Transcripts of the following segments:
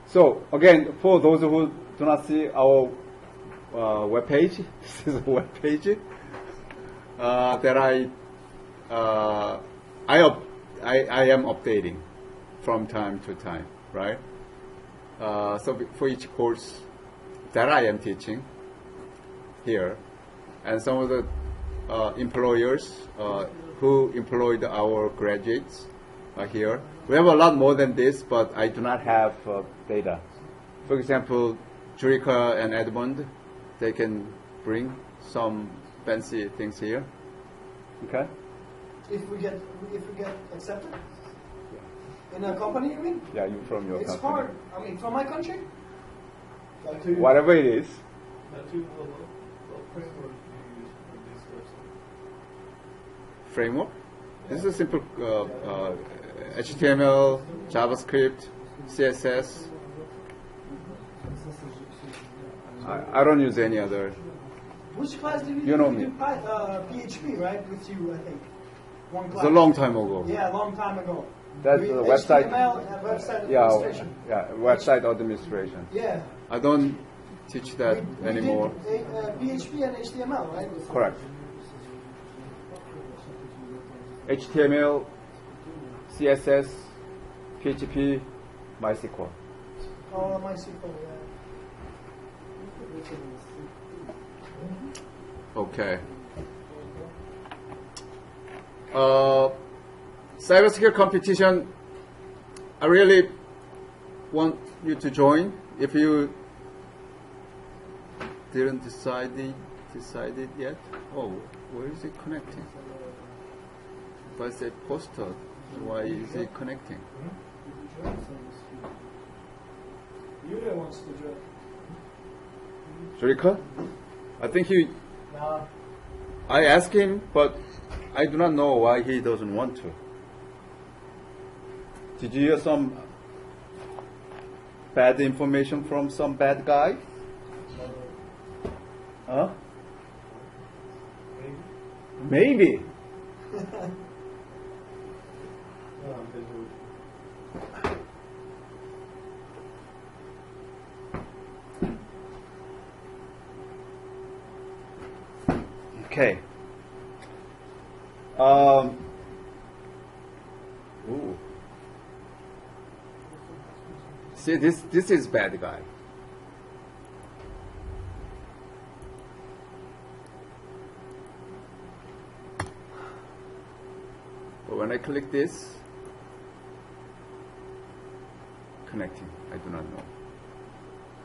So again, for those who do not see our web page, this is a web page that I am updating from time to time, right? So for each course that I am teaching here, and some of the employers who employed our graduates are here. We have a lot more than this, but I do not have data. For example, Jurika and Edmund, they can bring some fancy things here. Okay. If we get accepted in a company, you mean? Yeah, you from your it's company. Hard. I mean, from my country. Whatever it is. Framework. This is a simple HTML, JavaScript, CSS. I don't use any other. Which class did you You know do? me. You did PHP, right? With you, I think. One class. It's a long time ago. Yeah, a long time ago. That's the website. HTML and website administration. Yeah, website administration. Yeah. I don't teach that anymore. We did PHP and HTML, right? Correct. HTML, CSS, PHP, MySQL. Oh, MySQL, yeah. Okay. Cybersecurity competition, I really want you to join. If you didn't decide it yet, oh, where is it connecting? If I say poster, why is it connecting? Yulia wants to join. Jurika? I think he. Nah. I asked him, but I do not know why he doesn't want to. Did you hear some bad information from some bad guy? Huh? Maybe. Okay. Ooh. See, this is bad guy. But when I click this, connecting, I do not know.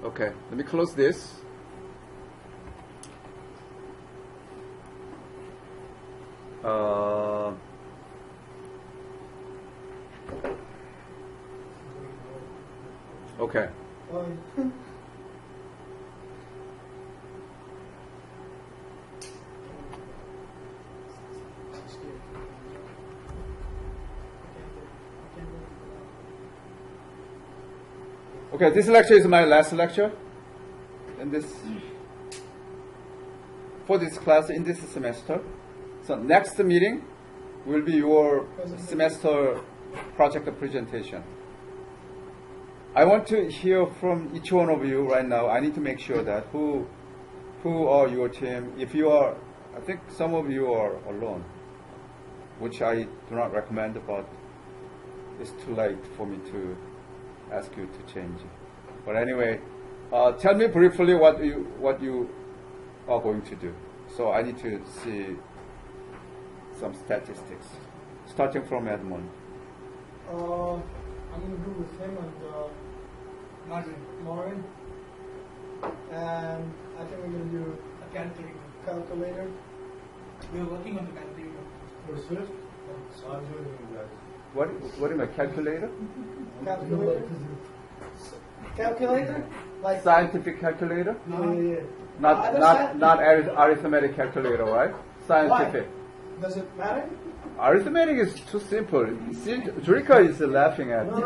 Okay, let me close this. Okay. Okay, this lecture is my last lecture, and for this class in this semester. So next meeting will be your semester project presentation. I want to hear from each one of you right now. I need to make sure that who are your team. If you are, I think some of you are alone, which I do not recommend, but it's too late for me to ask you to change. But anyway, tell me briefly what you are going to do. So I need to see some statistics, starting from Edmund. I'm going to do with him and Maureen. And I think we're going to do a calculator. We're working on the calculator. For Swift? So I'm doing it, guys. What is a calculator? Calculator? Calculator? Like Scientific calculator? Yeah. Not arithmetic calculator, right? Scientific. Why? Does it matter? Arithmetic is too simple. See, Jurika is laughing at me.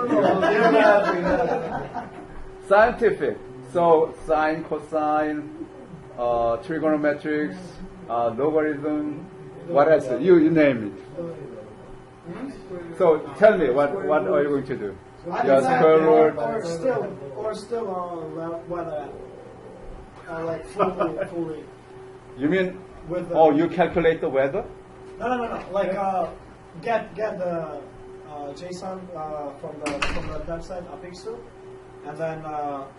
Scientific. So sine, cosine, trigonometrics, logarithm. What else? You name it. So tell me, what are you going to do? Yeah, square root. Or still weather app. Like fully. You mean? With the, Oh, you calculate the weather? No. Like get the JSON from the website Apixu, and then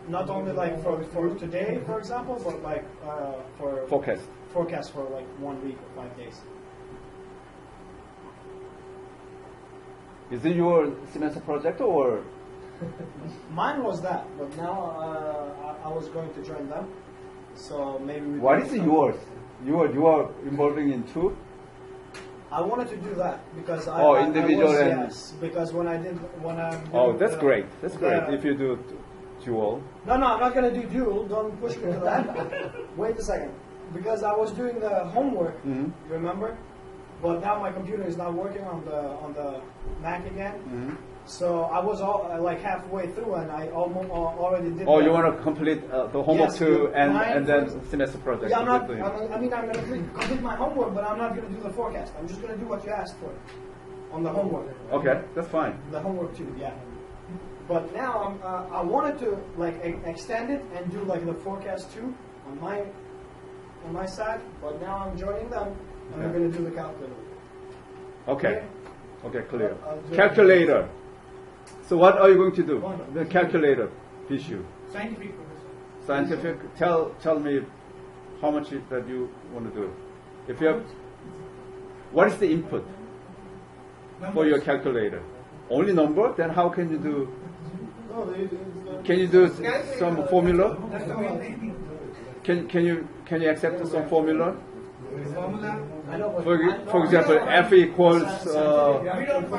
not only like for today, for example, but like for forecast for like 1 week or 5 days. Is it your semester project or? Mine was that, but now I was going to join them, so maybe. What is yours? You are involving in two? I wanted to do that because individual and yes, because when I'm that's great. That's great if you do dual. No, I'm not gonna do dual. Don't push me to that. Wait a second, because I was doing the homework. Remember, but now my computer is not working on the Mac again. So I was like halfway through, and I almost already did. Oh, you want to complete the homework too, and then semester project. Yeah, I'm going to complete my homework, but I'm not going to do the forecast. I'm just going to do what you asked for on the homework. Okay, that's fine. The homework too, yeah. But now I wanted to like extend it and do like the forecast too on my side. But now I'm joining them, and I'm going to do the calculator. Okay, clear. Calculator. So what are you going to do? The calculator issue. Scientific. Tell me how much that you want to do. If you have, what is the input for your calculator? Only number? Then how can you do? Can you do some formula? Can you accept some formula? For example, f equals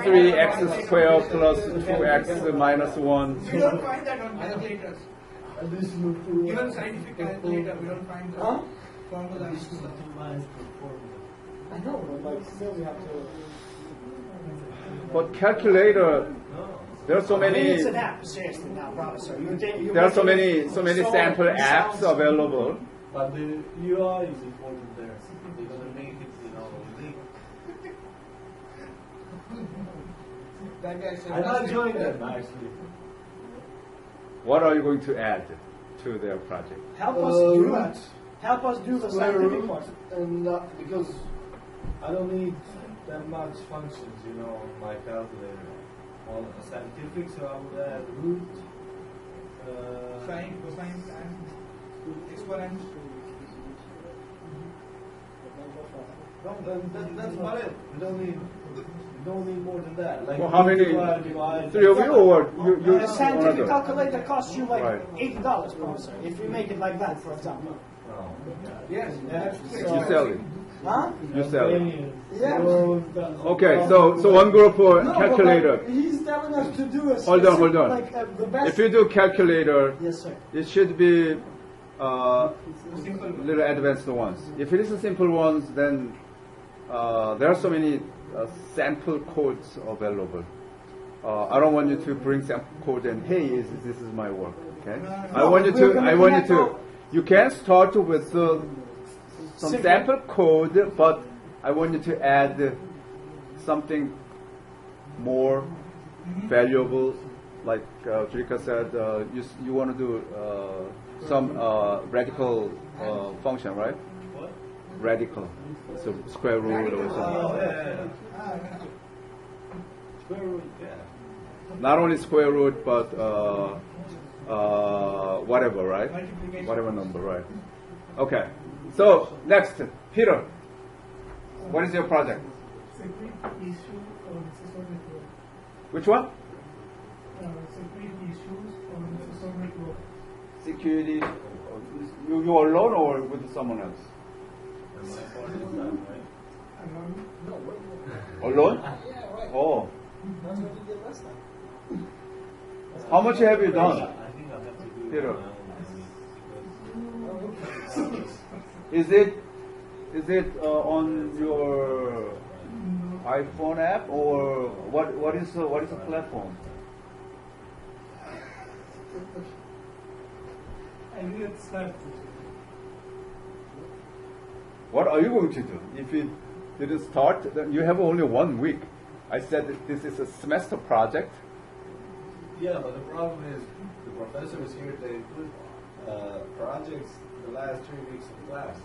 3x squared plus 2x minus 1. We don't find that on calculators. Even scientific calculator, we don't find the formula. I know, but like still we have to. But calculator, there are so many. It's an app, seriously now, Professor. There are so many sample apps available. But the UI is important there. They're gonna make it, link. That guy said I'm not joining them actually. What are you going to add to their project? Help us do that. Help us do the scientific part. And because I don't need that much functions, on my calculator. On scientific, so I would add root, sine, cosine, and exponent. That's about it. We don't need more than that. Like well, how many? Divide. 3 of you or you? The scientific calculator costs you like $80, Professor. If you make it like that, for example. Oh, Yes, that's You sell it. Huh? You sell it. Yeah. Okay, so one group for calculator. But he's telling us to do a Hold on. like the best. If you do calculator, Yes, sir. it should be little advanced ones. If it is a simple ones, then there are so many sample codes available. I don't want you to bring sample code and hey, this is my work. Okay. I want you to. You can start with some sample code, but I want you to add something more valuable. Like Julika said, you want to do some radical function, right? What? Radical. So square root or something. Square root, yeah. Not only square root, but whatever, right? Multiplication. Whatever number, right? Okay. So next, Peter, what is your project? Security issue on social network. Which one? Security issues on social network. Security. You alone or with someone else? And my part is done, right? Alone? Oh. That's what you did last time. How much have you done? I think I'll have to do Peter. my own because Is it on your iPhone app or what is the platform? I didn't start. What are you going to do? If you didn't start, then you have only 1 week. I said that this is a semester project. Yeah, but the problem is the professors here, they put projects the last 3 weeks of class.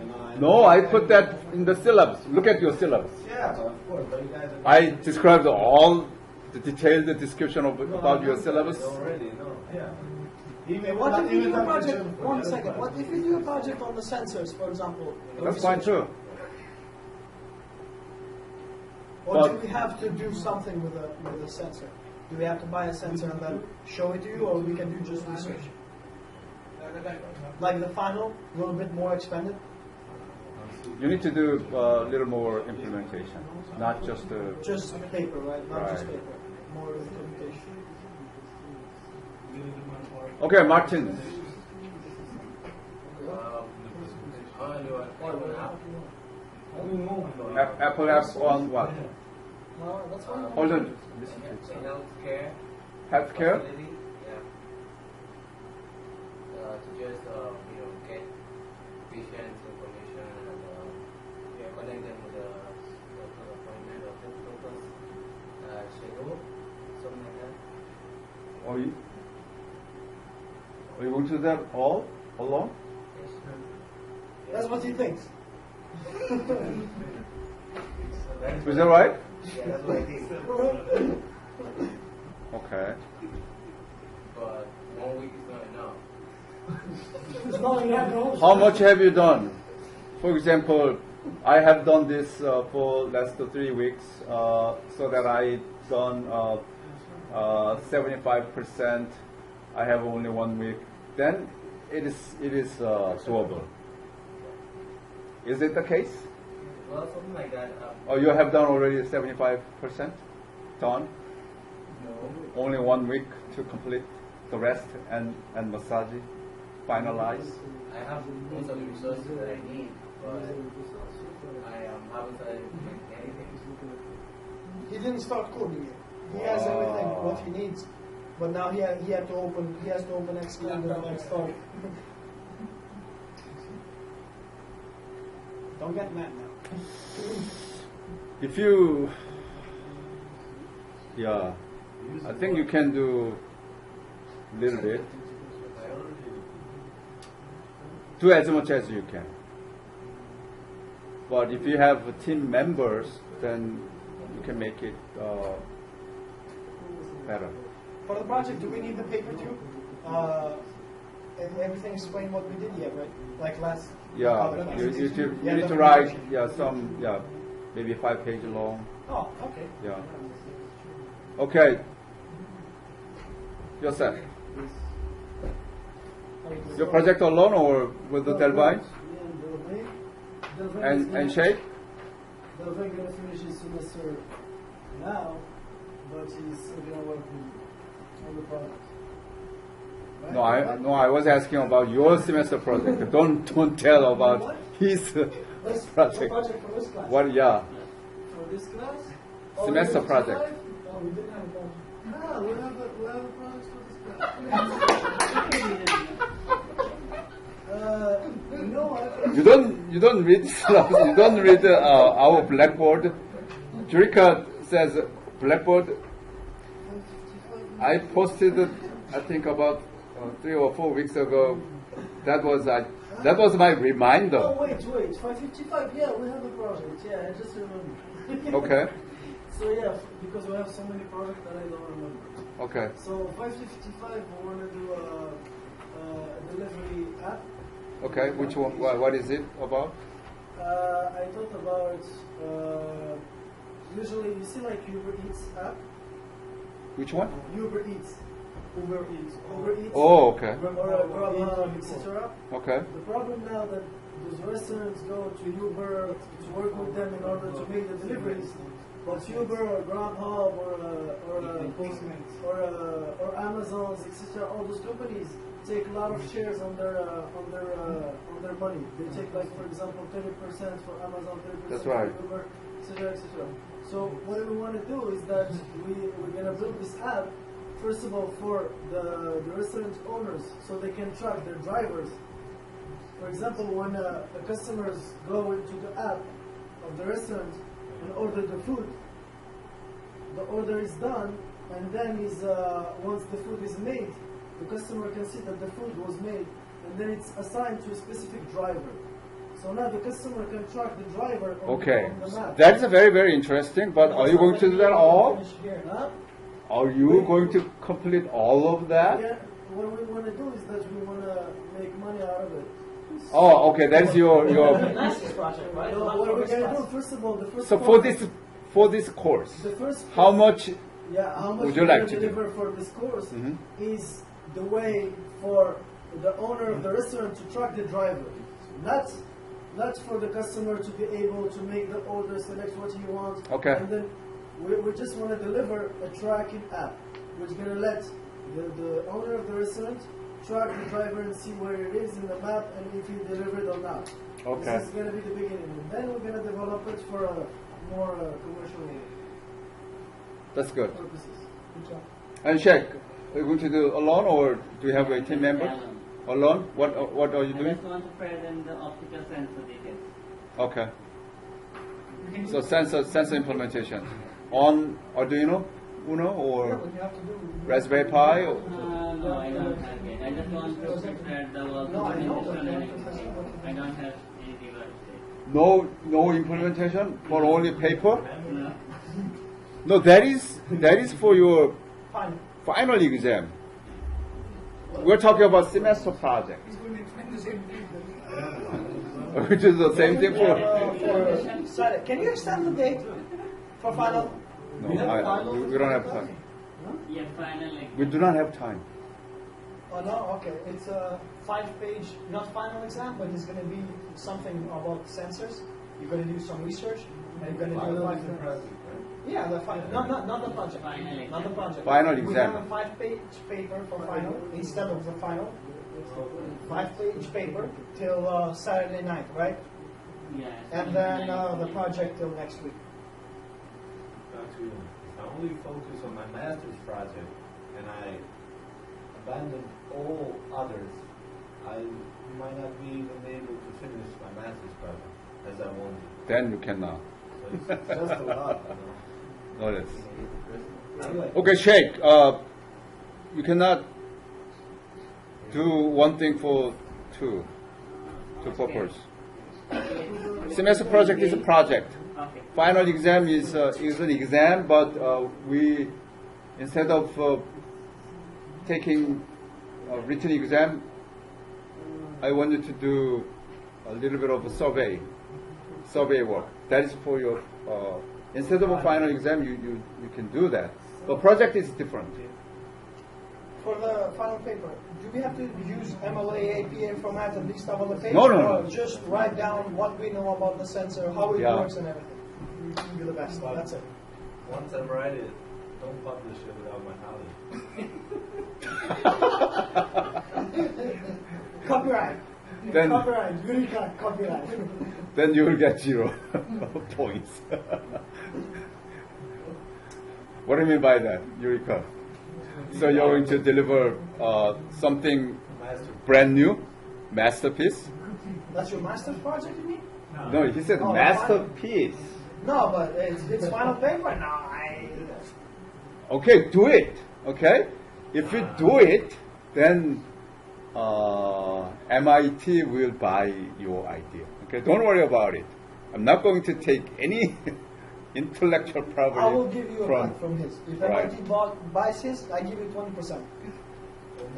You know, and No, I put that in the syllabus. Look at your syllabus. Yeah, but of course, but you guys are I described all the detailed description of, No, about I your know syllabus. that already, no. Yeah. What if you do a that project? picture for One the second. other What if you do a project on the sensors, for example? That's fine too. Or But- do we have to do something with a sensor? Do we have to buy a sensor and then show it to you, or we can do just research? Like the final, a little bit more expanded. You need to do a little more implementation, not just the. Just paper, right? Not just Right. paper. More implementation. Okay, Martin. Apple apps on what? No, that's fine. Hold on. Healthcare. Healthcare. Facility, yeah. To just get patients information and connect them with the doctor appointment or doctor's schedule, something like that. Are you going to do that all alone? Yes. That's what he thinks. Is that right? Yeah, that's what I think. Okay. But 1 week is not enough. It's not enough, no. How much have you done? For example, I have done this for last 3 weeks, so that I done 75%. I have only 1 week. Then it is doable. Is it the case? Well, something like that. Or you have done already 75% done? No. Only 1 week to complete the rest and massage, finalize. I have most of the resources that I need, but I haven't started doing anything. He didn't start coding yet. He has everything what he needs, but now he has to open Xcode and install. Don't get mad now. If you, yeah, I think you can do a little bit. Do as much as you can. But if you have team members, then you can make it better. For the project, do we need the paper too? And everything explained what we did here, right? Like last. Yeah, you need to write maybe 5 pages long. Oh, okay. Yeah. Okay. Yourself. Your project alone or with the Delvine and Shay? Delvine gonna finish his semester now, but he's still gonna work on the project. Right? No, I was asking about your semester project. Don't tell about his What project. project for this class? What? Yeah, For this class? semester we project. Oh, we didn't have a project. Ah, we have a project for this class. No, You don't read syllabus. You don't read our blackboard. Jurika says blackboard. I posted it, I think about 3 or 4 weeks ago. That was my reminder. Oh, wait, 555, yeah, we have a project, yeah, I just remember. Okay. So yeah, because we have so many projects that I don't remember. Okay. So 555, we want to do a delivery app. Okay. Which one? What is it about? I thought about, usually you see like Uber Eats app? Which one? Uber Eats. Oh, okay. Or Grubhub, etc. Okay. The problem now that those restaurants go to Uber to work with them in order to make the deliveries, but Uber or Grubhub or Amazon's, etc. All those companies take a lot of shares on their money. They take, like, for example, 30% for Amazon, 30% That's right. for Uber, etc., etc. So what we want to do is that we're gonna build this app. First of all, for the restaurant owners, so they can track their drivers. For example, when the customers go into the app of the restaurant and order the food, the order is done, and then once the food is made, the customer can see that the food was made, and then it's assigned to a specific driver. So now the customer can track the driver on, Okay, on the map. that is very, very interesting, but are you going to do that all? Huh? Are you going to complete all of that? Yeah, what we want to do is that we want to make money out of it. Oh, okay, that's your Master's project, right? So what we're going to do, first of all, the first so part- for this course, the first how much how much would you we're like gonna to do? deliver for this course Mhm. is the way for the owner of the restaurant to track the driver. Not for the customer to be able to make the order, select what he wants. Okay. And then we just want to deliver a tracking app, which is going to let the owner of the restaurant track the driver and see where it is in the map and if he delivered or not. Okay. This is going to be the beginning. And then we're going to develop it for more commercial That's good. purposes. Good job. And Sheikh, are you going to do alone or do you have a team member? Alone? What are you I doing? just want to present the optical sensor details. Okay. So sensor implementation on Arduino, Uno, Yeah, or but you have to do. Raspberry Pi? Or, No, I don't have it. I just want to prepare the work No, I know, but documentation and you have to everything. present I don't have any device. no implementation for only paper? No. No, that is for your Fine. final exam. We're talking about semester project, He's going to explain the same thing. which is the same thing for. Sorry, can you extend the date for final? No, we don't have time. Yeah, final exam. We do not have time. Oh no, okay. It's a 5-page, not final exam, but it's going to be something about sensors. You're going to do some research, and you're going to do a 5 project, Yeah, the not the project. Final exam. Not the project. Final We exam. have a 5-page paper for final instead of the final. 5-page paper till Saturday night, right? Yeah. And then the project till next week. Actually, I only focus on my master's project and I abandoned all others. I might not be even able to finish my master's project as I wanted. Then you cannot. So it's just a lot, you know. Notice. Anyway, Okay, Sheikh, you cannot do one thing for two purpose. Semester project is a project. Okay. Final exam is an exam, but we instead of taking a written exam, I wanted to do a little bit of a survey work. That is for your instead of a final exam, you can do that. But project is different. For the final paper, do we have to use MLA APA format at least on the page? No. Or just write down what we know about the sensor, how it Yeah. works and everything? You can do the best. That's it. once I write it, don't publish it without my knowledge. Copyright. Then- Copyright. Eureka, copyright. Then you will get 0 points. What do you mean by that, Eureka? So you're going to deliver something Master. brand new, masterpiece? That's your master's project, you mean? No, he said Oh, masterpiece. No, but it's final paper now. Okay, do it. Okay, if you do it, then MIT will buy your idea. Okay, don't worry about it. I'm not going to take any intellectual property I will give you a cut from his. If Right. MIT buys his, I give you 20%.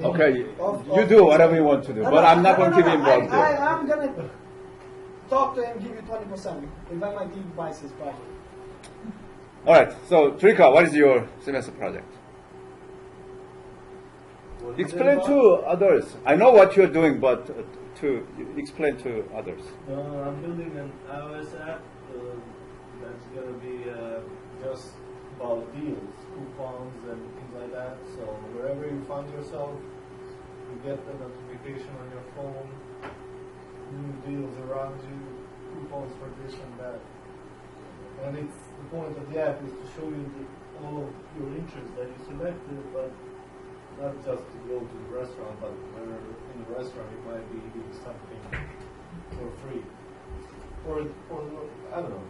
Okay, Of- you of- do whatever you want to do, but I'm not going to be involved there. I'm going to talk to him, give you 20% if MIT buys his project. All right, so Trika, what is your semester project? What is it Explain about? to others. I know what you're doing, but to explain to others. I'm building an iOS app that's going to be just about deals, coupons, and things like that. So wherever you find yourself, you get the notification on your phone, new deals around you, coupons for this and that. And it's the point of the app is to show you all of your interests that you selected, but not just to go to the restaurant, but where in the restaurant you might be eating something for free. Or I don't know.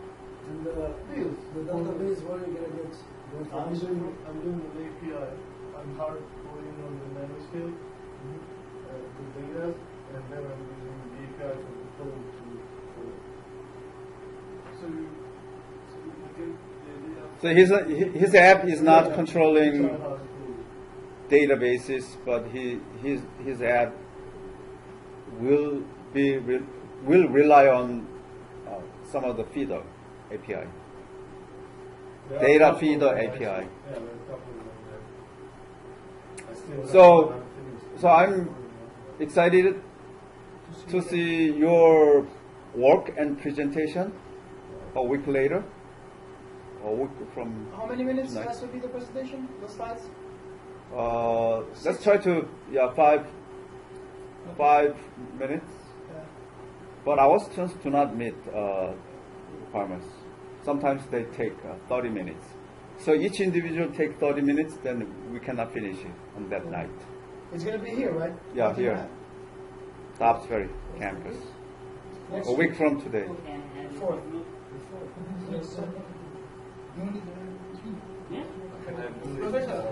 And the database where you're gonna get the information. I'm doing the API. I'm hard coding on the nanoscale, the data, and then I'm using the API for the code to code. So you get the idea. So his app is not Yeah. controlling Try how to code. databases, but his app will rely on some of the feeder API. There are Data a couple feeder of them, API. actually. Yeah, there are a couple of them there. I still So- haven't finished. so I'm excited to see your work and presentation a week later, a week from How many minutes tonight. has to be the presentation? The slides? Let's try to 5 minutes. Yeah. But our students do not meet requirements. Sometimes they take 30 minutes. So each individual take 30 minutes, then we cannot finish it on that night. It's going to be here, right? Yeah, Nothing here. left. Dobbsbury campus. Next A week from today. Fourth. Professor,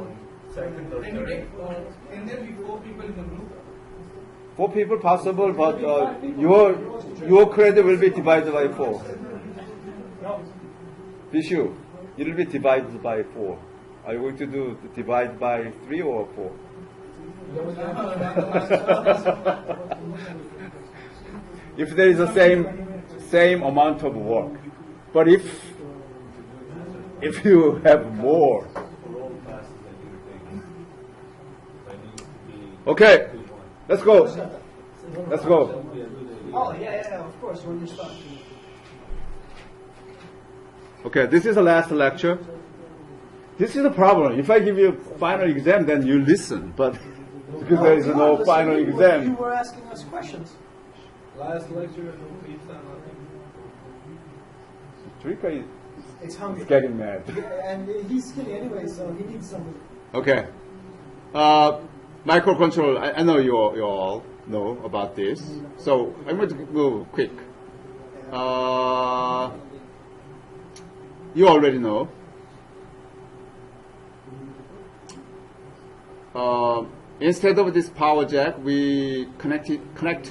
Second or can you third. take, can there be 4 people in the group? 4 people possible, but your credit will be divided by 4. No. Be sure. It will be divided by 4. Are you going to do divide by 3 or 4? If there is the same amount of work, but if you have more, okay, let's go. Let's go. Oh, yeah, of course, when you start. Okay, this is the last lecture. This is the problem. If I give you a final exam, then you listen, but because there is no final You exam. were asking us questions. Last lecture, no pizza, nothing. Trika It's is hungry. getting mad. And he's skinny anyway, so he needs something. Okay. Microcontroller, I know you all know about this. So I'm going to go quick. You already know. Instead of this power jack, we connect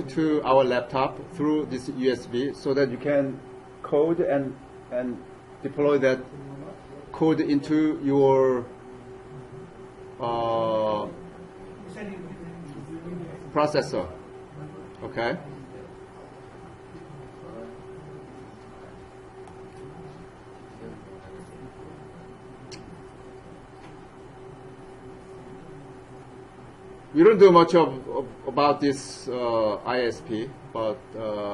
to our laptop through this USB so that you can code and deploy that code into your processor. Okay. We don't do much about this ISP, but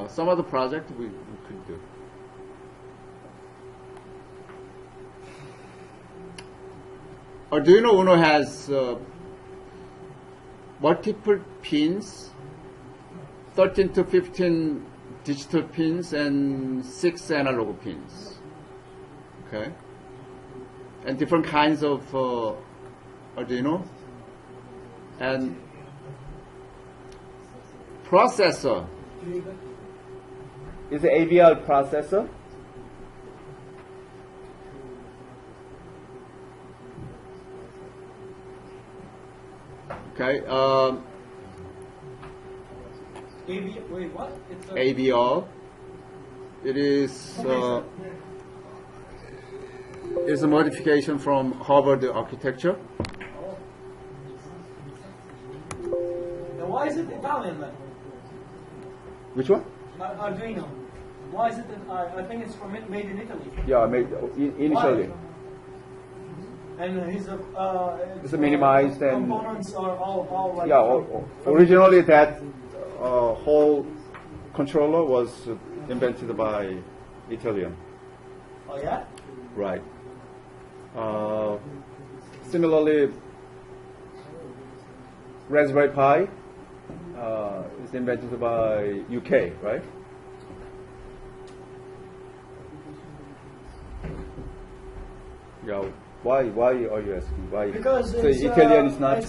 some of the project we could do. Arduino Uno has multiple pins, 13 to 15 digital pins and 6 analog pins. Okay, and different kinds of Arduino. And processor is an AVR processor. Okay. Wait, what? It's AVR. It is a modification from Harvard architecture. Why is it Italian then? Which one? Arduino. Why is it? I think it's made in Italy. Yeah, initially. Why? And It's minimized and components are all like. yeah. Originally, that whole controller was invented by Italian. Oh yeah. Right. Similarly, Raspberry Pi is invented by UK, right? Yeah. Why are you asking? Why? Because so it's, Italian is not.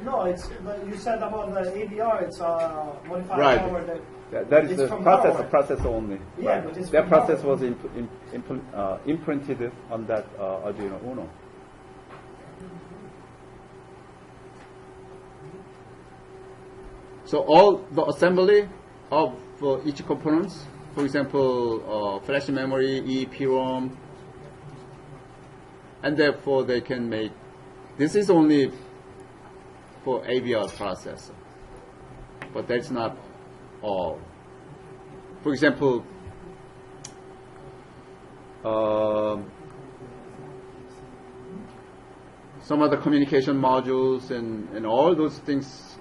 No, it's you said about the AVR. It's modified Right. hardware That is it's the from process. hardware. The process only. Yeah, Right. but it's That from process hardware. was imprinted on that Arduino Uno. So all the assembly of each components, for example, flash memory, EEPROM, and therefore they can make. This is only for AVR processor, but that's not all. For example, some of the communication modules and all those things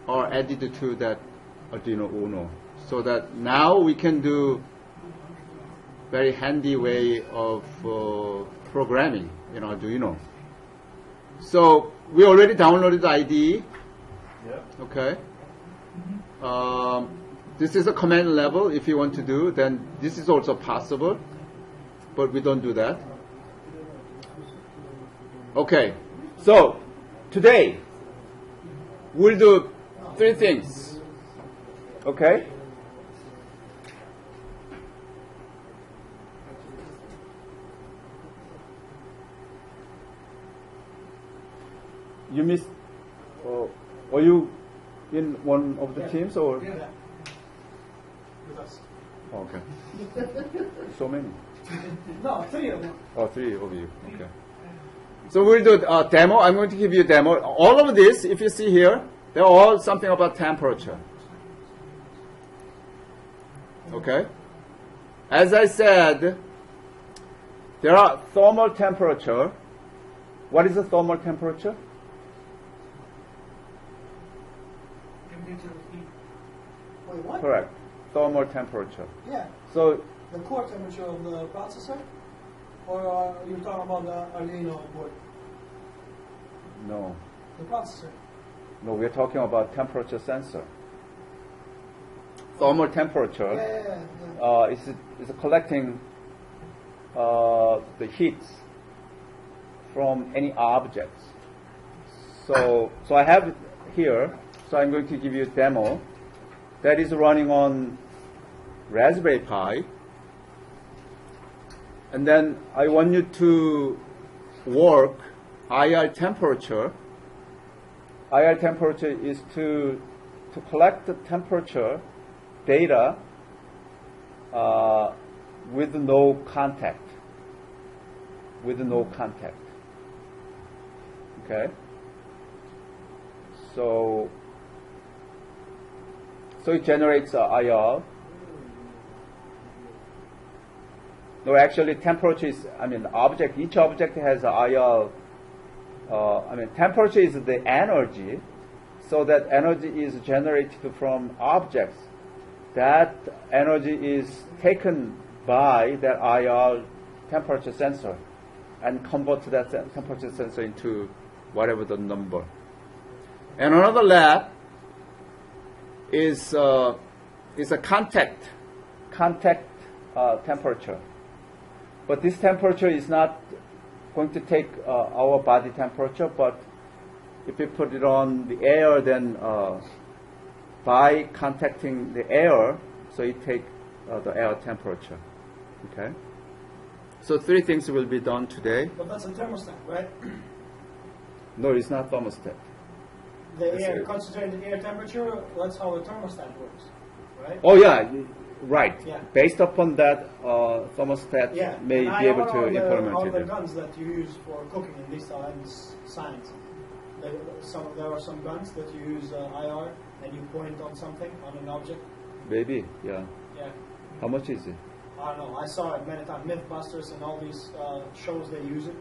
are added to that Arduino Uno, so that now we can do very handy way of programming in Arduino. So we already downloaded the IDE. Yeah. Okay. This is a command level. If you want to do, then this is also possible, but we don't do that. Okay. So today we'll do 3 things. Okay. You missed. Are you in one of the teams or? Yeah. With us. Oh, okay. So many. No, 3 of them. Oh, 3 of you. Okay. So we'll do a demo. I'm going to give you a demo. All of this, if you see here, they're all something about temperature. Okay? As I said, there are thermal temperature. What is the thermal temperature? Temperature of heat. Wait, what? Correct. Thermal temperature. Yeah. So The core temperature of the processor? Or you're talking about the Arduino board? no. The processor. No, we're talking about temperature sensor. Thermal temperature Yeah. is collecting the heat from any objects. So I have it here. So I'm going to give you a demo that is running on Raspberry Pi. And then I want you to work IR temperature. IR temperature is to collect the temperature data with no contact. With no contact. Okay? So it generates IR. No, actually temperature is, each object has a IR. Temperature is the energy, so that energy is generated from objects. That energy is taken by that IR temperature sensor and convert that temperature sensor into whatever the number. And another lab is a contact temperature. But this temperature is not going to take our body temperature, but if you put it on the air, then by contacting the air, so it takes the air temperature. Okay? So 3 things will be done today. But that's a thermostat, right? No, it's not thermostat. The Yes, air, sir. concentrated air temperature, that's how a thermostat works, right? Oh yeah, right. Yeah. Based upon that, thermostat Yeah. may and be able to all implement the it. guns that you use for cooking in this science. There are some guns that you use IR and you point on something, on an object. Maybe, yeah. Yeah. How much is it? I don't know. I saw it many times. Mythbusters and all these shows, they use it.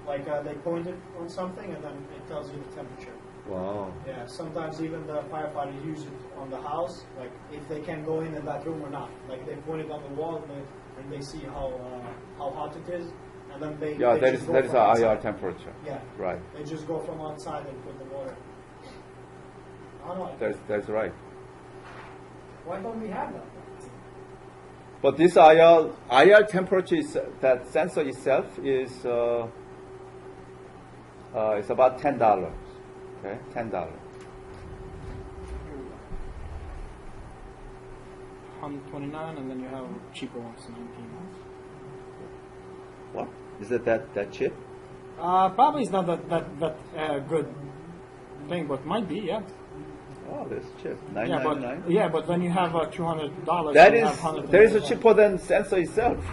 Like they point it on something and then it tells you the temperature. Wow. Yeah. Sometimes even the firefighters use it on the house, like if they can go in that room or not. Like they point it on the wall and they see how hot it is, and then they Yeah, they that just is go that is from our IR outside. temperature. Yeah. Right. They just go from outside and put the water. I don't know. That's right. Why don't we have that? But this IR temperature is, that sensor itself is It's about $10. Okay, $10. 129, and then you have cheaper ones, 19. What? Is it that cheap? Probably it's not that good thing, but might be, yeah. Oh, that's cheap. Yeah, $9.99. but when you have $200, That you is, have 100. that is cheaper than sensor itself.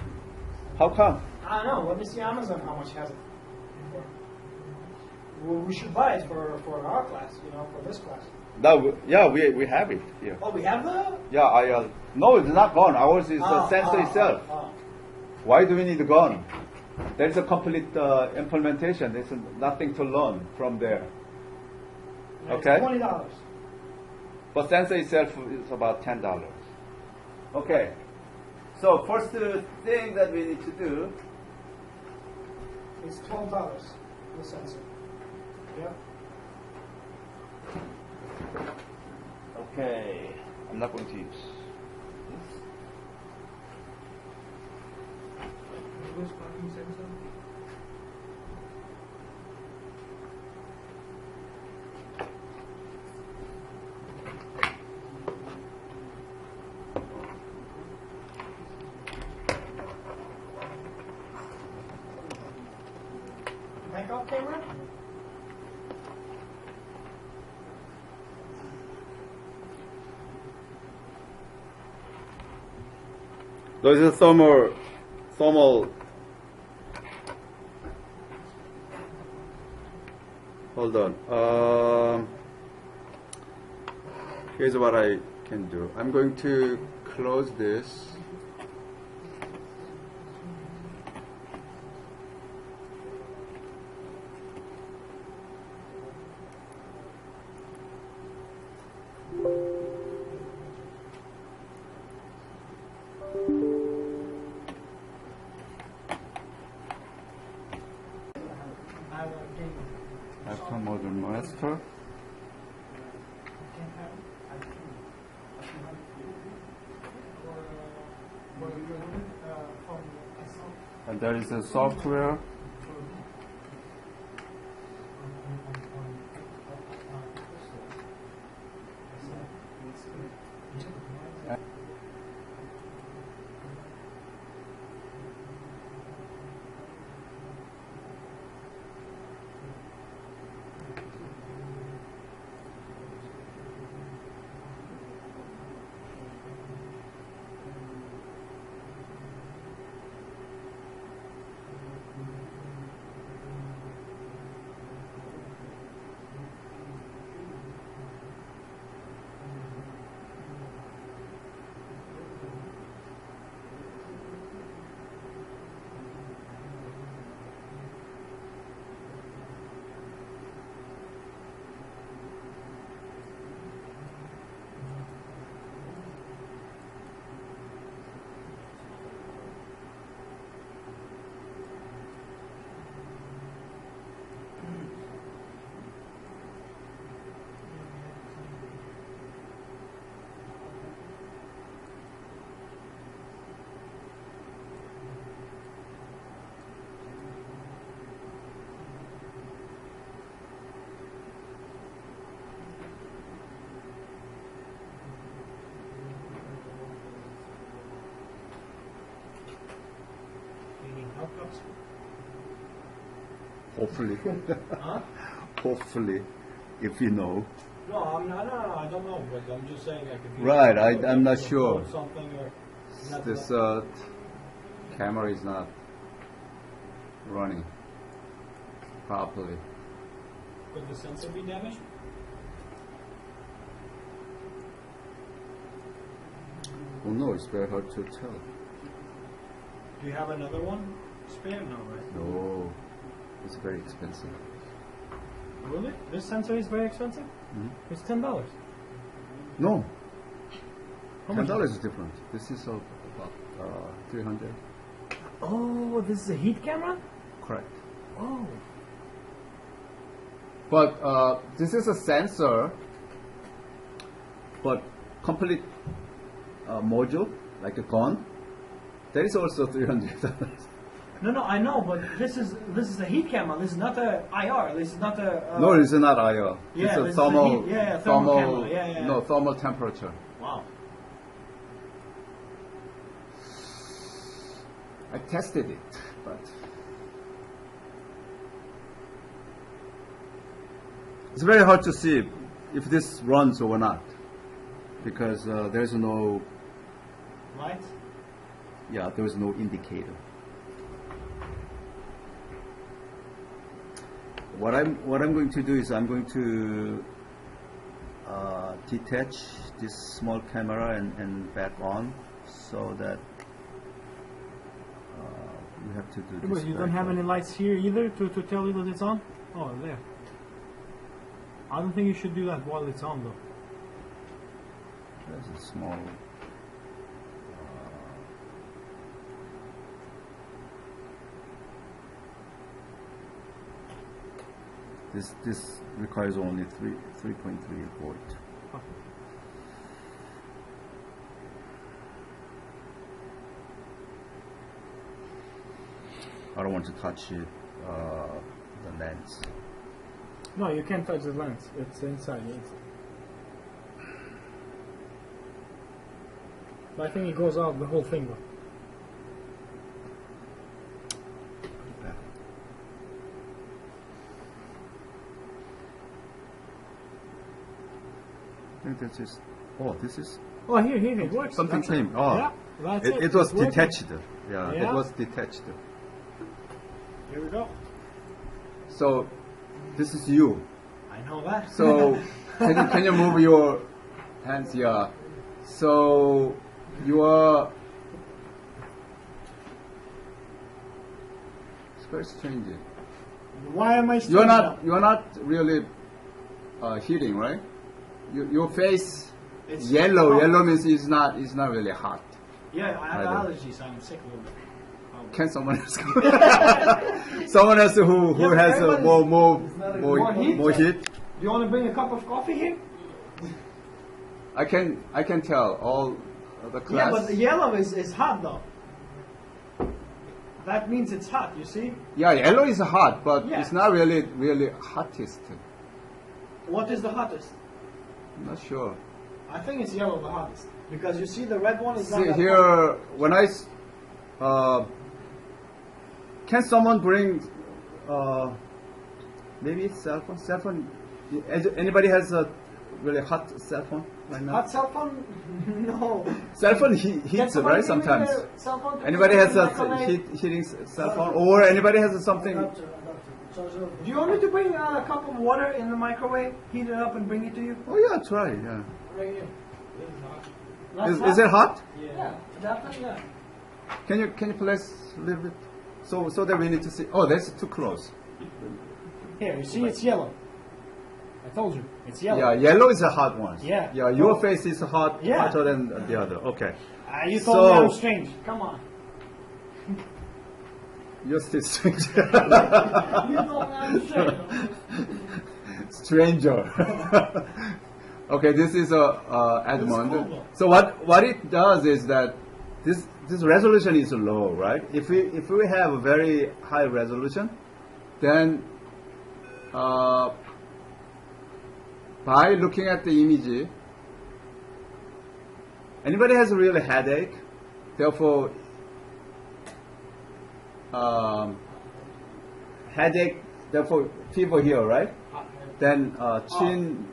How come? I don't know. Let me see Amazon how much has it. Well, we should buy it for our class, for this class. No, yeah, we have it here. Oh, we have the. Yeah, no, it's not gone. Ours is the sensor itself. Why do we need a gun? There is a complete implementation. There's nothing to learn from there. Okay? $20. But sensor itself is about $10. Okay. So first thing that we need to do. It's $12. The sensor. Yep. Okay. I'm not going to use this. Reverse parking sensor. Backup camera? Those are thermal. Hold on. Here's what I can do. I'm going to close this. After modern master. And there is a software. Hopefully. Huh? Hopefully, if you know. No, I'm not. No, I don't know. But I'm just saying. Like, if you Right, I'm not sure. Something or This camera is not running properly. Could the sensor be damaged? Oh no, it's very hard to tell. Do you have another one? Spare? No, right? No, it's very expensive. Really? This sensor is very expensive? Mhm. It's $10. No, How much? $10 is different. This is about 300. Oh, this is a heat camera? Correct. Oh. But this is a sensor, but complete module, like a gun, that is also $300. No, I know, but this is a heat camera. This is not a IR. This is not a. No, it's not IR. Yeah, It's a this is thermal, heat- yeah, thermal camera. Yeah. No, thermal temperature. Wow. I tested it, but it's very hard to see if this runs or not, because there's no, Right. yeah, there's no indicator. What I'm going to do is I'm going to detach this small camera and back on, so that you have to do this. But you don't have any lights here either to tell you that it's on? Oh, there. I don't think you should do that while it's on though. There's a small. This requires only 3.3 volt. Okay. I don't want to touch the lens. No, you can't touch the lens. It's inside. But I think it goes out the whole thing though. I think that's just. Oh, this is Oh, here, it works. something That's came. it. Oh, Yeah, that's it was It's working. detached. Yeah, Yeah. it was detached. Here we go. So, this is you. I know that. So, can you move your hands? Yeah. So, you are. It's very strange. Why am I? You are not really heating, right? Your face It's yellow. hot. Yellow means it's not really hot. Yeah, I have I don't. allergies. I'm sick a little bit. Can someone else go? Someone else who Yeah, but has everybody's- more More heat? heat? Do you want to bring a cup of coffee here? I can tell all the class. Yeah, but the yellow is hot though. That means it's hot. You see? Yeah, yellow is hot, but Yeah. it's not really hottest. What is the hottest? I'm not sure. I think it's yellow the hottest because you see the red one is not See that hot. here, when can someone bring maybe it's cell phone? Cell phone. Anybody has a really hot cell phone right now? Hot cell phone? No. Cell phone Can heats, someone right? give me Sometimes. their cell phone to Anybody put has in a the microwave? heating cell phone, or anybody has something? Do you want me to bring a cup of water in the microwave, heat it up, and bring it to you? Oh yeah, try. Yeah. Right here. Is it hot? Yeah. That one, yeah. Can you place a little bit? So that we need to see. Oh, that's too close. Here, you see, it's yellow. I told you, it's yellow. Yeah, yellow is a hot one. Yeah. Yeah, your face is hot, Yeah. hotter than the other. Okay. You told me I'm So- strange. Come on. You're still strange. You told me I'm strange. Stranger. Okay, this is Edmund. It's cool, though. So what it does is that this resolution is low, right? If we have a very high resolution, then by looking at the image, anybody has a real headache, therefore headache, therefore fever here, right? Then chin,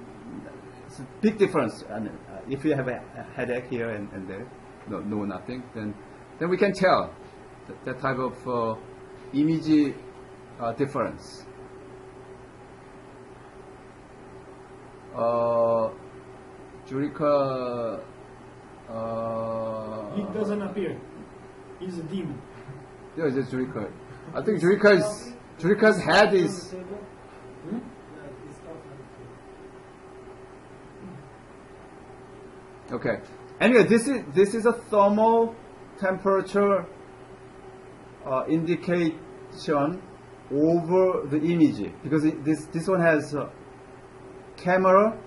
it's a big difference. And if you have a headache here and there, no nothing, then we can tell that type of image difference. Jurika. He doesn't appear. He's a demon. Yeah, it's Jurika. I think Jurika's head is. Okay. Anyway, this is a thermal temperature indication over the image, because this one has a camera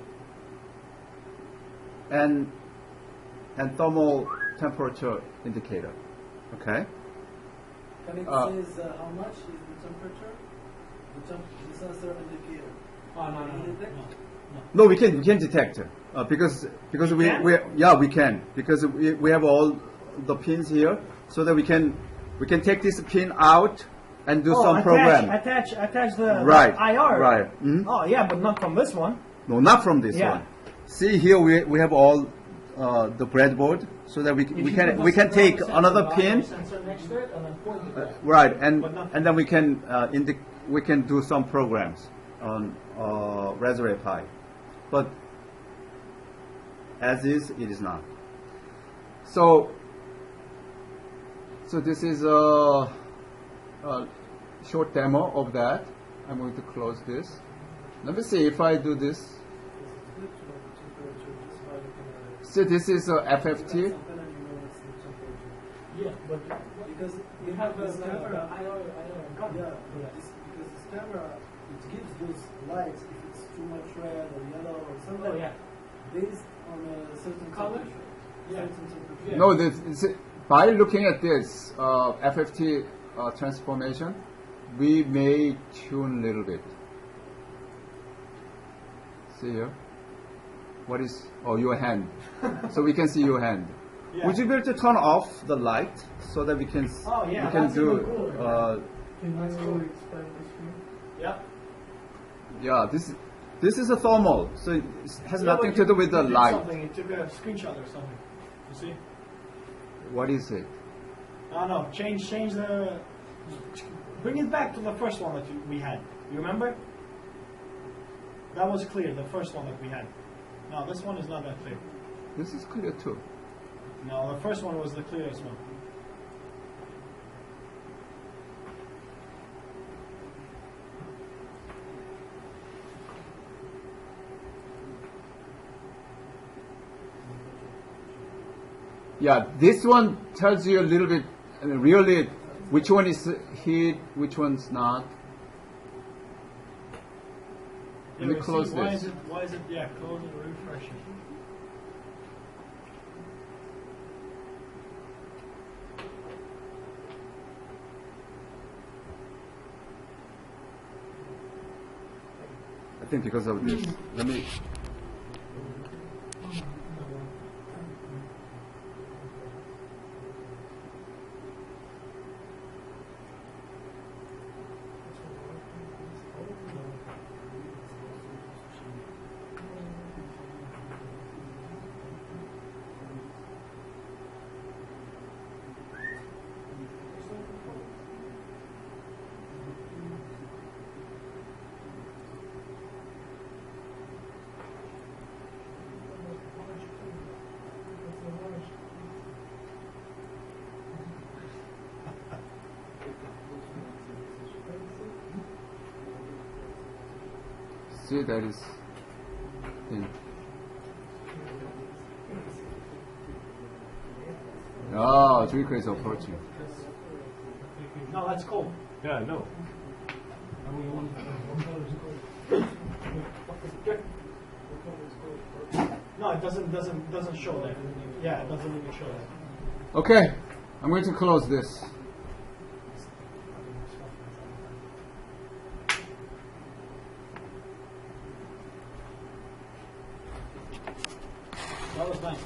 and thermal temperature indicator. Okay. And it says how much is the temperature? The sensor indicator. Oh, no, Can you detect? No, we can detect because we can because we have all the pins here, so that we can take this pin out and do some program. Attach the Right. IR. Right. Mhm. Oh yeah, but not from this one. No, not from this Yeah. one. See here, we have all the breadboard, so that we can take another pin. Sensor next to it and then point it there. Right, But not- and then we can do some programs on Raspberry Pi, but as is, it is not. So this is a short demo of that. I'm going to close this. Let me see if I do this. See, this is a FFT. Yeah, but because you have this camera, because this camera, it gives those lights if it's too much red or yellow or something. Oh yeah. Based on a certain Color? temperature. Yeah. Certain temperature. No, by looking at this FFT transformation, we may tune a little bit. See here? What is? Oh, your hand. So we can see your hand. Yeah. Would you be able to turn off the light so that we can Oh, yeah, we can that's do? even cooler. Can you explain this to me? Yeah. Yeah, this is a thermal, so it has nothing to do with the It did light. something. It took a screenshot or something. You see? What is it? Oh no, change the. Bring it back to the first one that we had. You remember? That was clear. The first one that we had. No, this one is not that clear. This is clear too. No, the first one was the clearest one. Yeah, this one tells you a little bit, really, which one is heat, which one's not. Let me Yeah, close see, this. Why is it? Yeah, close it. Refresh it. I think because of this. Let me. See, that is thing. Ah, Draco is approaching. No, that's cool. Yeah, no. No, it doesn't show that. Yeah, it doesn't even show that. Okay, I'm going to close this. That was nice.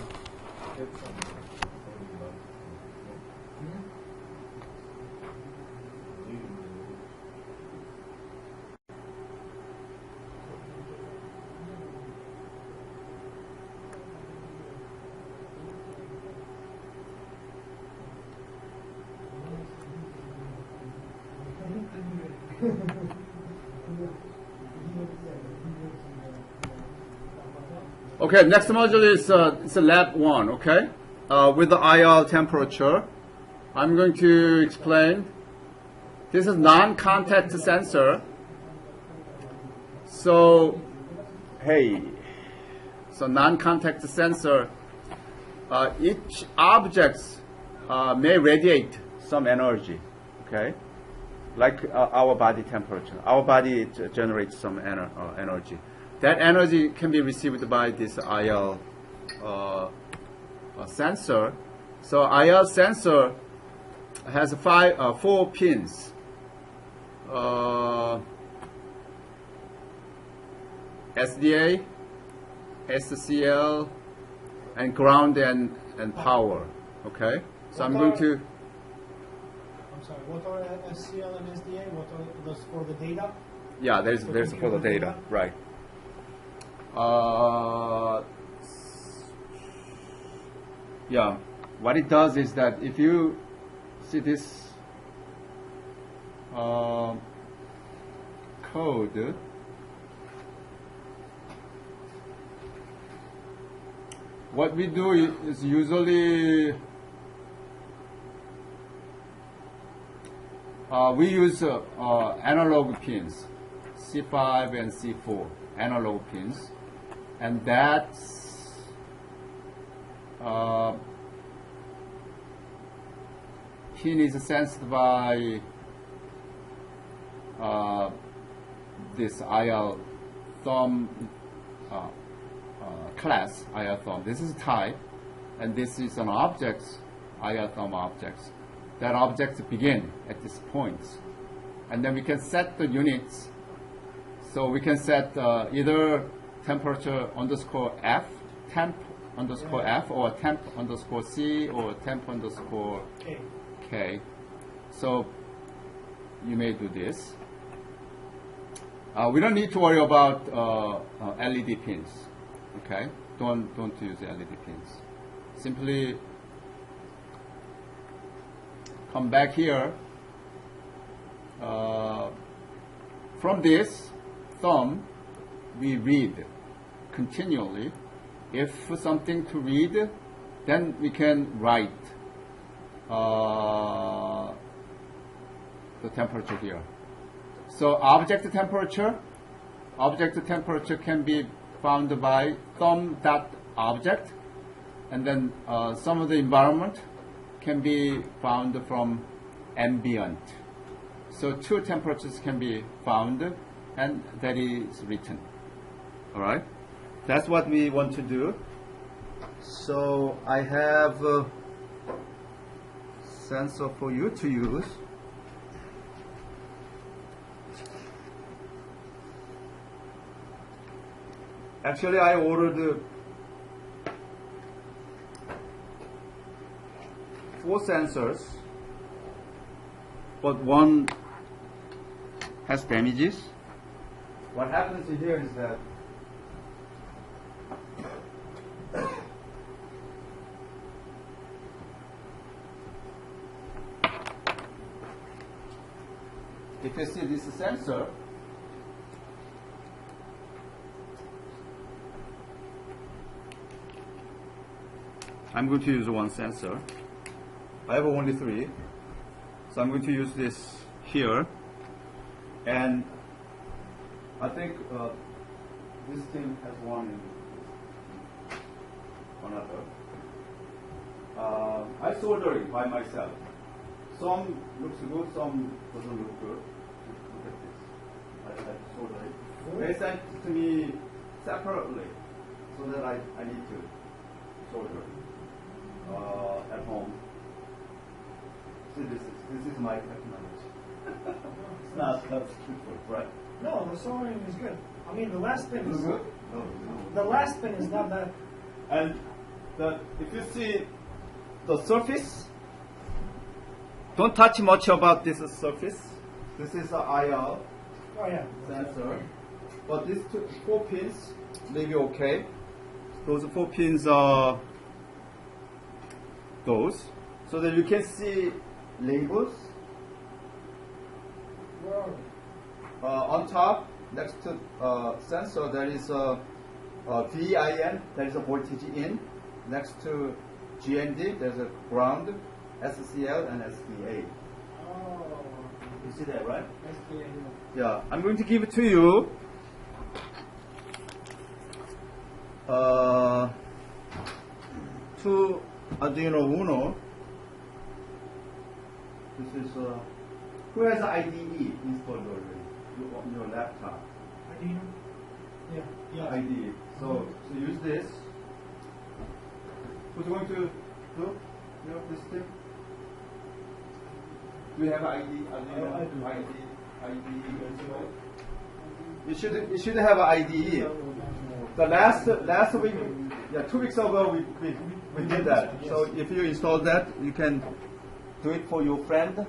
Okay, next module is it's a lab 1, okay? With the IR temperature. I'm going to explain. This is non-contact sensor. So, hey, so non-contact sensor, each object may radiate some energy, okay? Like our body temperature. Our body generates some energy. That energy can be received by this IR sensor. So IR sensor has 4 pins. SDA, SCL, and ground and power. Okay, so I'm going to. I'm sorry, what are SCL and SDA? What are those for the data? Yeah, there's for the data, right? Yeah, what it does is that if you see this code, what we do is usually we use analog pins, C5 and C4 analog pins, and that's pin is sensed by this IR thumb class, IR thumb. This is type, and this is an object, IR thumb objects. That objects begin at this point, and then we can set the units. So we can set either temperature underscore F, temp underscore F, or temp underscore C, or temp underscore K. So you may do this. We don't need to worry about LED pins. Okay, don't use LED pins. Simply come back here. From this thumb, we read continually. If something to read, then we can write the temperature here. So object temperature can be found by thumb.object, and then some of the environment can be found from ambient. So 2 temperatures can be found, and that is written. All right, that's what we want to do. So I have a sensor for you to use. Actually, I ordered 4 sensors, but one has damages. What happens here is that if you see this sensor, I'm going to use one sensor. I have only 3, so I'm going to use this here, and I think this thing has one another. I solder it by myself. Some looks good, some doesn't look good. Look at this. I solder it. They sent it to me separately, so that I need to solder it at home. See, this is my technology. It's not truthful, right? No, the soldering is good. I mean, the last pin is good. No. The last pin is not bad. And if you see the surface, don't touch much about this surface. This is an IR sensor. But these 4 pins may be okay. Those 4 pins are those. So that you can see labels. On top, next to sensor, there is a VIN, there is a voltage in. Next to GND, there's a ground, SCL, and SDA. Oh. You see that, right? SDA. Yeah, I'm going to give it to you. 2 Arduino Uno. This is who has IDE installed already on your laptop? Arduino? Yeah. IDE. So use this. Who's going to do this thing? Do you have ID? You should have an IDE. The last week, 2 weeks ago, we did that. So if you install that, you can do it for your friend.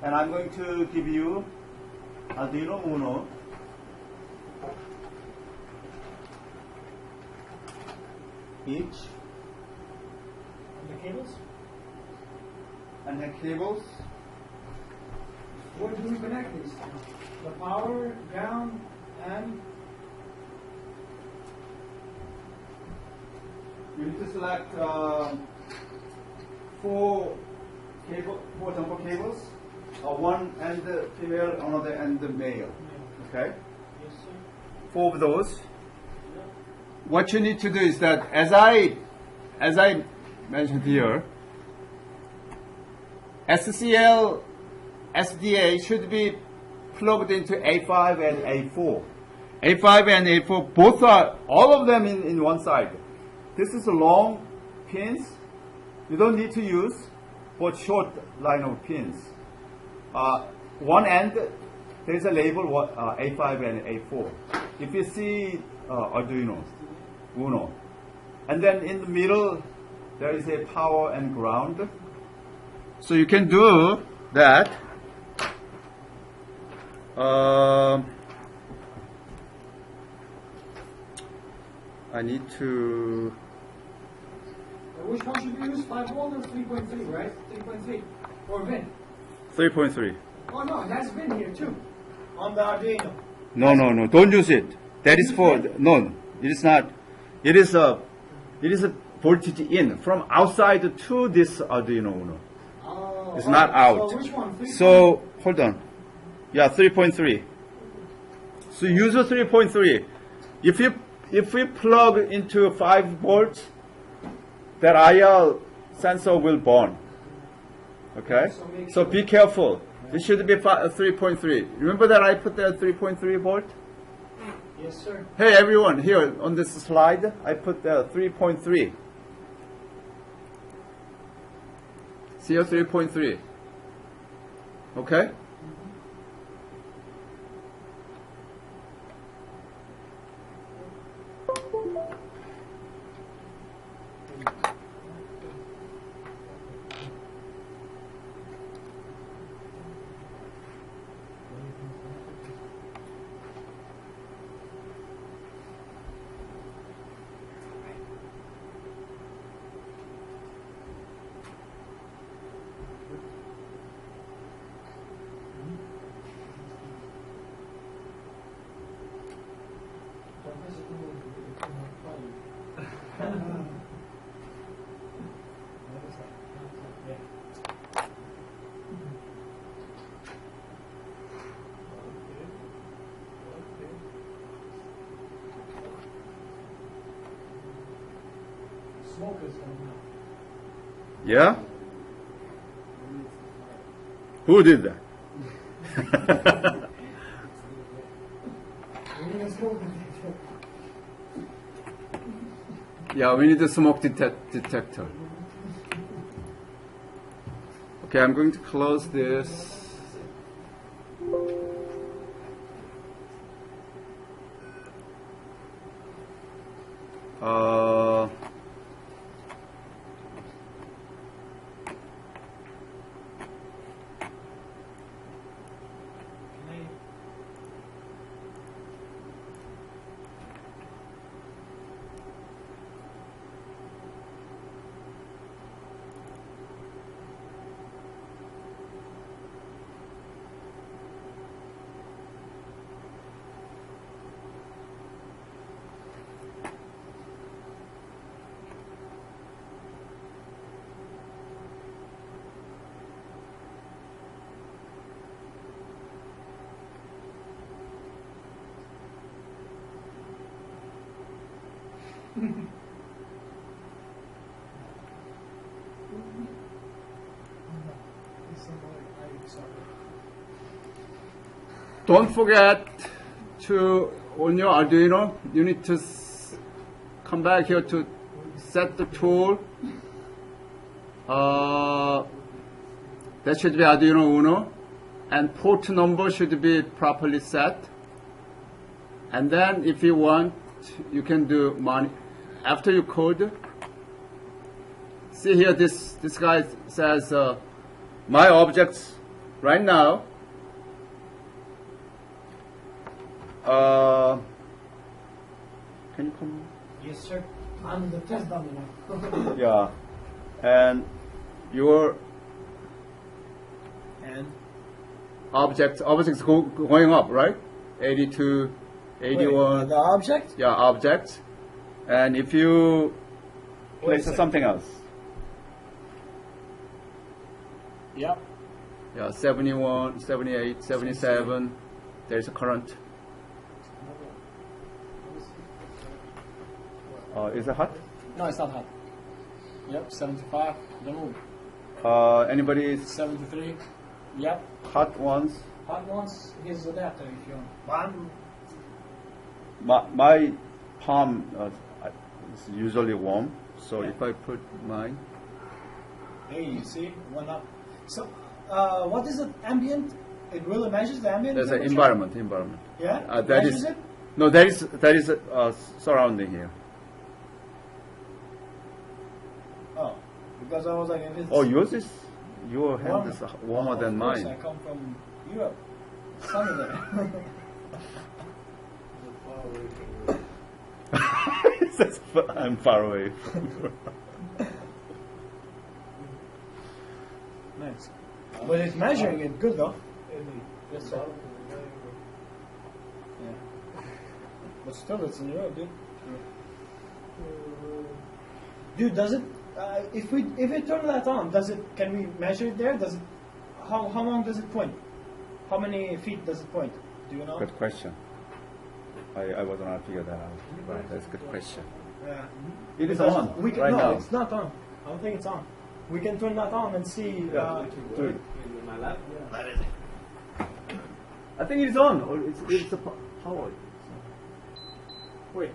And I'm going to give you Arduino Uno. Each. The cables? And the cables. Where do we connect these? The power, ground, and You need to select 4 jumper cables, one end female, another end male. Okay? yes, sir. 4 of those. What you need to do is that, as I mentioned here, SCL SDA should be plugged into A5 and A4. A5 and A4 both are, all of them in one side. This is a long pins. You don't need to use but short line of pins. One end, there's a label A5 and A4. If you see Arduino Uno, and then in the middle there is a power and ground. So you can do that. I need to. Which one should we use? 5 volt or 3.3, right? 3.3. Or VIN. 3.3. Oh no, that's VIN here too. On the Arduino. No. Don't use it. That is for no. It is not. It is a voltage in from outside to this Arduino Uno. Oh, It's not out. So which one? 3.3? So hold on. Yeah, 3.3. So use a 3.3. If we plug into 5 volts, that IR sensor will burn. Okay? So be careful. It should be 3.3. Remember that I put there 3.3 volt? Yes, sir. Hey everyone, here on this slide, I put there 3.3. See here 3.3. Okay? Smoke is coming out. Yeah? Who did that? We need a smoke detector. Yeah, we need a smoke detector. Okay, I'm going to close this. Don't forget to, on your Arduino, you need to come back here to set the tool. That should be Arduino Uno. And port number should be properly set. And then if you want, you can do after you code. See here, this guy says, my objects right now, can you come? Yes, sir. I'm the test dummy now. Yeah. And your objects going up, right? 82, 81. Wait, the object? Yeah, objects. And if you place something else. Yep. Yeah, 71, 78, 77. There's a current. Is it hot? No, it's not hot. Yep, 75. Don't move. Anybody 73. Yep. hot ones? Hot ones, here's the adapter if you want. My palm is usually warm, so if I put mine. Hey, you see? One up. So, what is the ambient? It really measures the ambient There's an temperature? environment. Yeah? That Measures is it? no, that is surrounding here. Oh, because I was like, if it's... Oh, your hand warmer. is warmer than Of course, mine. I come from Europe. Sunny there. I'm far away from you. Nice. But it's measuring it good though. Yes, sir. Yeah. But still, it's in Europe, dude. Dude, does it? If we turn that on, can we measure it there? Does it? How long does it point? How many feet does it point? Do you know? Good question. I wasn't able to figure that out. Right, that's a good question. Yeah. It is Because on We can, right no, now. it's not on. I don't think it's on. We can turn that on and see. Yeah, do it. In my lap? I think it's on. Or it's a power. Wait.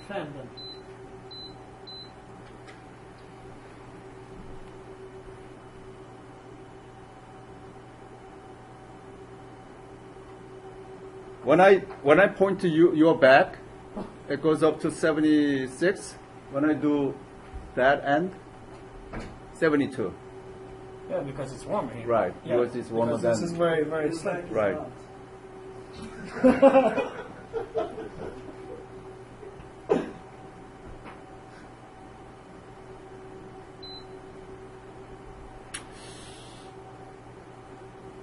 Fan then. When I point to your back, it goes up to 76. When I do that end, 72. Yeah, because it's warmer here. Right. Yeah, Yours is warmer because than. this is where it's like. Right.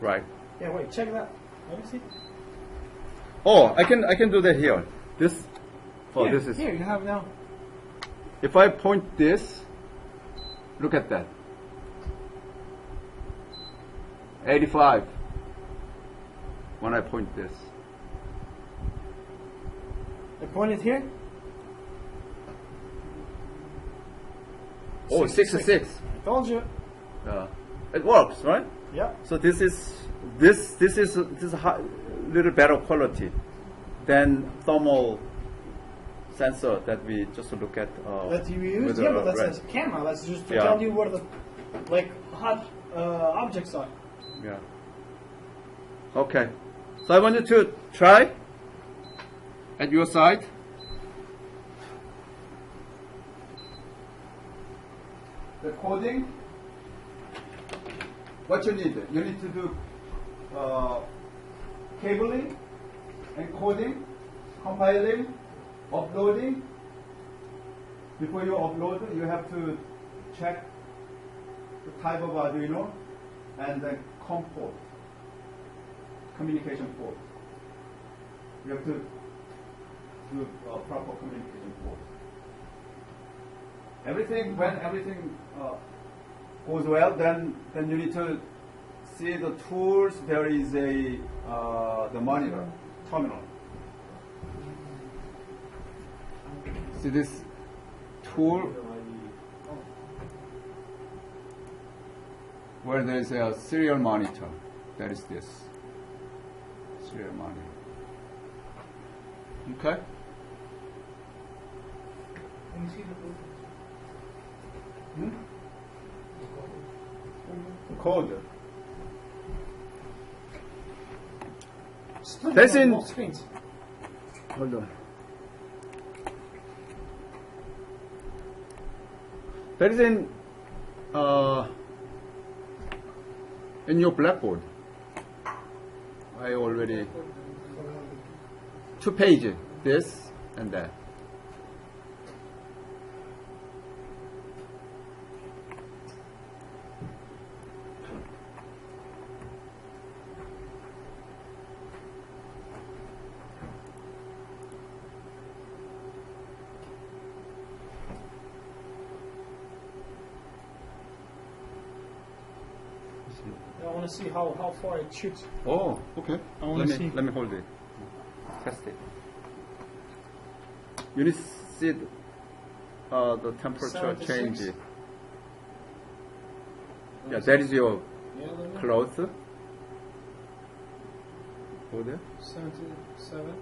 Right. Yeah, wait, check that. Let me see. Oh, I can do that here. This. Oh, here, this is. here. You have now. If I point this, look at that. 85. When I point this. I point it here. Oh, 66. I told you. It works, right? Yeah. So this is a little better quality than thermal sensor that we just look at. That you use, with yeah, the but that's red. a camera. That's just to Yeah. tell you where the hot objects are. Yeah. Okay. So I want you to try at your side. The coding. What you need? You need to do cabling, encoding, compiling, uploading. Before you upload, you have to check the type of Arduino and the COM port, communication port. You have to do proper communication port. When everything goes well, then you need to see the tools. There is the monitor terminal. See this tool where there is a serial monitor. That is this serial monitor. Okay. Can you see the proof? Hmm? code. Split That's it on in- both screens. Hold on. That is in your blackboard. I already 2 pages. This and that. I want to see how far it shoots. Oh, okay. I wanna let see. me let me hold it. Test it. You need to see the temperature 76. change. Yeah, that is your cloth. Hold there. 77.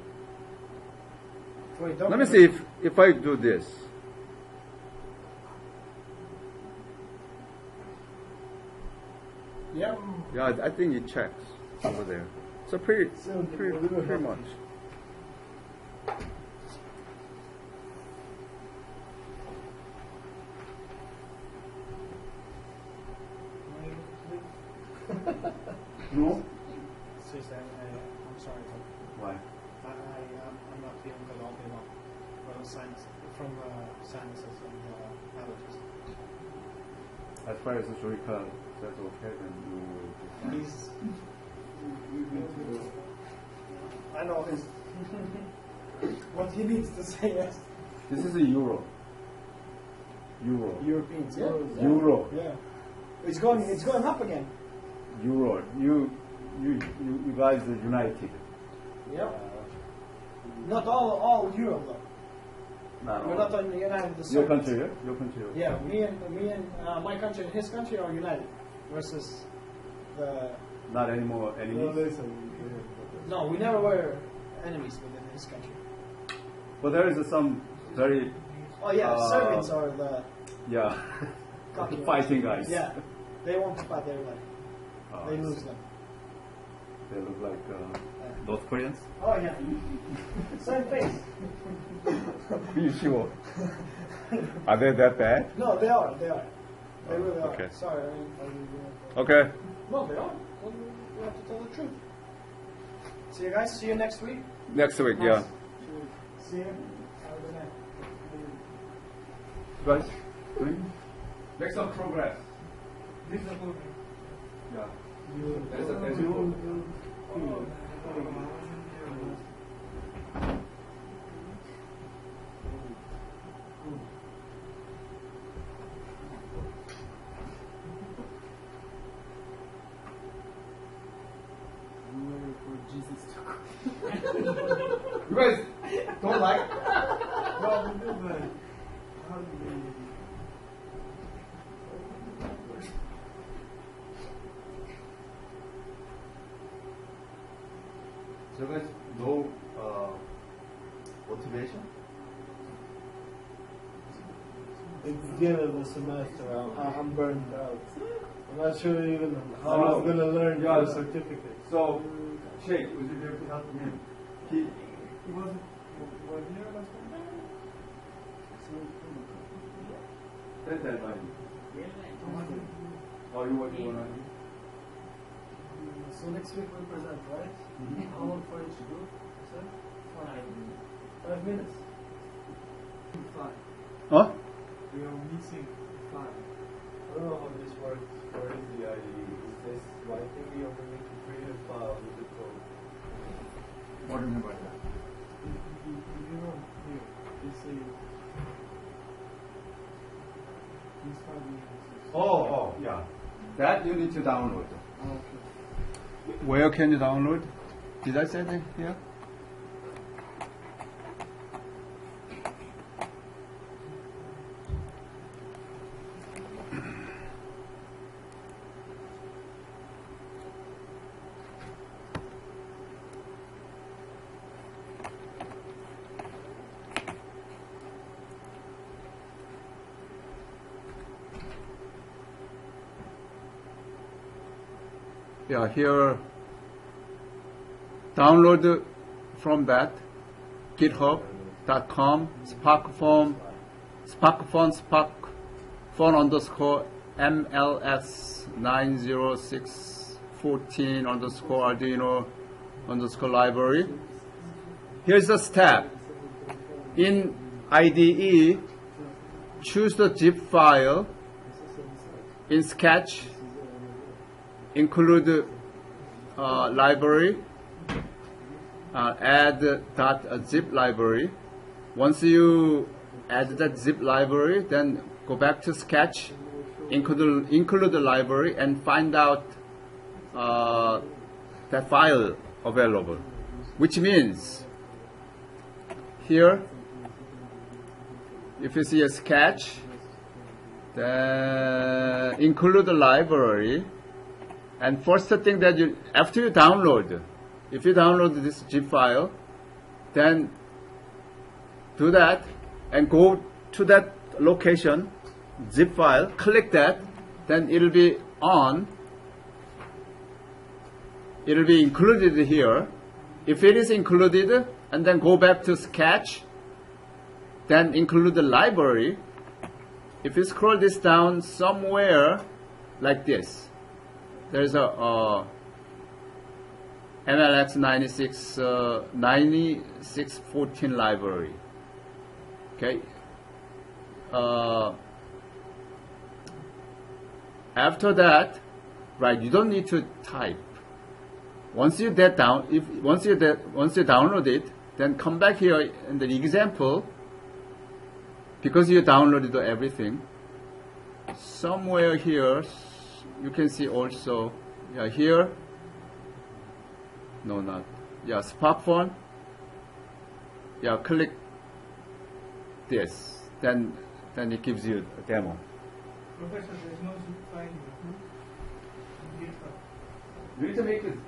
Wait, don't Let me see if I do this. Yep. Yeah, I think it checks over there. So pretty much. No? Seriously, I'm sorry. Why? I'm not feeling good all day long. Well, sinuses and allergies. As far as the Shurika says okay, then you He's. I know his. What he needs to say is This is a euro. Europeans. Yeah. Euro. Yeah. It's going up again. Euro. You guys are united. Yep. Not all Europe though. No, We're not on the United Your States. country, yeah? Your country. Yeah, me and my country and his country are united versus the. Not anymore enemies. No, we never were enemies within his country. But there is some very Oh yeah, Serbians are the yeah cocky ones. fighting guys. Yeah, they won't fight everybody. Oh, They lose them. They look like North Koreans. Oh yeah, same face. Are you sure? Are they that bad? No, they are. They really are. Okay. Sorry, I didn't Okay. No, they are. Well, we have to tell the truth. See you guys. See you next week. Next week, yeah. See you. Have a good night. Guys, doing? Make some progress. This is the book. Yeah. There's a book. You guys don't like? Well, we do, but how do we? So you guys know motivation? At the beginning of the semester, I'm burned out. I'm not sure even how I know. I'm going to learn Yeah. the certificate. So, Sheikh, would you be able to help me? He wasn't here last time. said that by Oh, you want to? So next week we present, right? How long for each group? Sir? 5 minutes. 5. Huh? We are missing 5. I don't know how this works. Where is the IDE? Is this writing the only need to create a file with the code? What do you mean by that? You know, here, it's a. These 5 minutes. Oh, yeah. That you need to download. Okay. Where can you download? Did I say that here? Yeah, here, download from that, github.com, sparkphone underscore MLS 90614 underscore Arduino underscore library. Here's the step. In IDE, choose the zip file. In Sketch, include library, add .zip library. Once you add that zip library, then go back to Sketch, include the library, and find out that file available. Which means, here, if you see a Sketch, then include the library, and first thing that after you download, if you download this zip file, then do that and go to that location, zip file, click that, then it'll be on, it'll be included here. If it is included, and then go back to Sketch, then include the library. If you scroll this down somewhere like this, there's a MLX 9614 library. Okay. After that, right? You don't need to type. Once you download it, then come back here in the example. Because you downloaded everything, somewhere here, you can see also, yeah, here, no, not, yeah, smartphone, yeah, click this, then it gives you a demo. Professor, there is no zip file here. You need to make it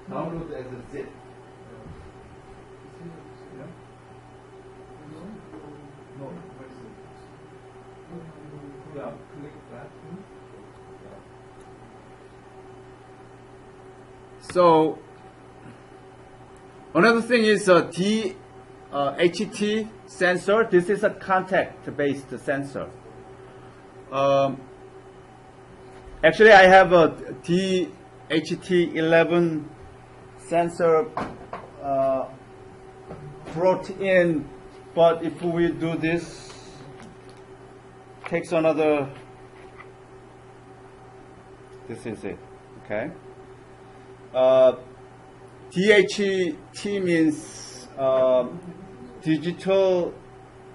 download as a zip. No. Yeah, click that. So another thing is DHT sensor. This is a contact-based sensor. Actually, I have a DHT11 sensor brought in, but if we do this, takes another, this is it, okay? DHT means digital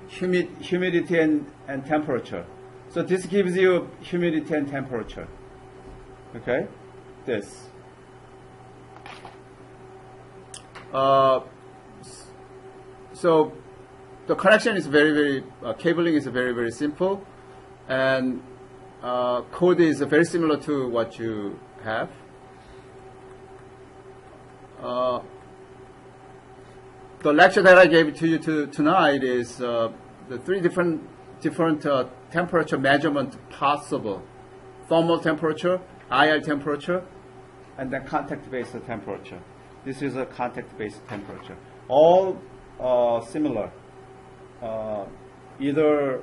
humidity and temperature. So this gives you humidity and temperature, okay? This. So the connection is very, cabling is very simple, and code is very similar to what you have. The lecture that I gave to you tonight is the three different temperature measurement possible: thermal temperature, IR temperature, and then contact-based temperature. This is a contact-based temperature. All similar, either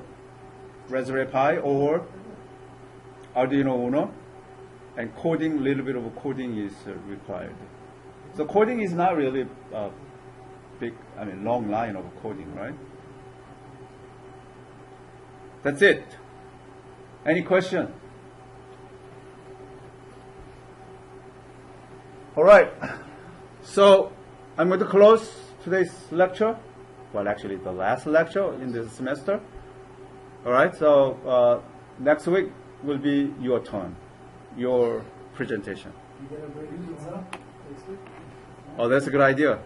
Raspberry Pi or Arduino Uno, and coding, little bit of coding is required. So coding is not really big, long line of coding, right? That's it. Any question? All right. So I'm going to close today's lecture. Well, actually, the last lecture in this semester. All right. So next week will be your turn, your presentation. You gonna bring pizza next week? Oh, that's a good idea.